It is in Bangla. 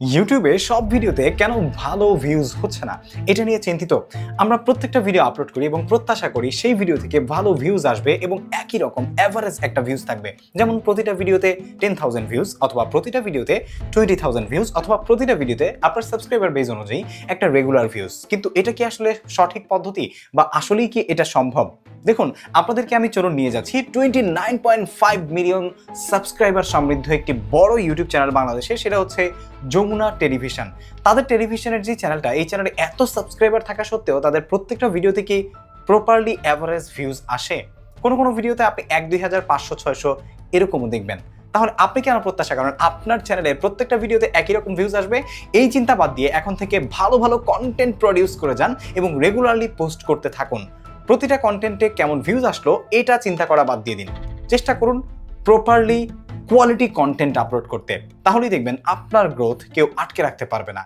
ইউটিউবে সব ভিডিওতে কেন ভালো ভিউজ হচ্ছে না এটা নিয়ে চিন্তিত। আমরা প্রত্যেকটা ভিডিও আপলোড করি এবং প্রত্যাশা করি সেই ভিডিও থেকে ভালো ভিউজ আসবে এবং একই রকম এভারেজ একটা ভিউজ থাকবে, যেমন প্রতিটা ভিডিওতে 10,000 ভিউজ অথবা প্রতিটা ভিডিওতে 20,000 ভিউজ অথবা প্রতিটা ভিডিওতে আপনার সাবস্ক্রাইবার বেজ অনুযায়ী একটা রেগুলার ভিউজ। কিন্তু এটা কি আসলে সঠিক পদ্ধতি বা আসলেই কি এটা সম্ভব? দেখুন, আপনাদেরকে আমি চলুন নিয়ে যাচ্ছি 29.5 মিলিয়ন সাবস্ক্রাইবার সমৃদ্ধ একটি বড় ইউটিউব চ্যানেল বাংলাদেশে, সেটা হচ্ছে যমুনা টেলিভিশন। তাদের টেলিভিশনের যে চ্যানেলটা, এই চ্যানেলে এত সাবস্ক্রাইবার থাকা সত্ত্বেও তাদের প্রত্যেকটা ভিডিওতে কি প্রপারলি অ্যাভারেজ ভিউজ আসে? কোনো ভিডিওতে আপনি 1-2 হাজার, 500-600 এরকমও দেখবেন। তাহলে আপনি কেন প্রত্যাশা করেন আপনার চ্যানেলে প্রত্যেকটা ভিডিওতে একই রকম ভিউজ আসবে? এই চিন্তা বাদ দিয়ে এখন থেকে ভালো ভালো কন্টেন্ট প্রডিউস করে যান এবং রেগুলারলি পোস্ট করতে থাকুন। প্রতিটা কন্টেন্টে কেমন ভিউজ আসলো এটা চিন্তা করা বাদ দিয়ে দিন। চেষ্টা করুন প্রপারলি কোয়ালিটি কন্টেন্ট আপলোড করতে, তাহলেই দেখবেন আপনার গ্রোথ কেউ আটকে রাখতে পারবে না।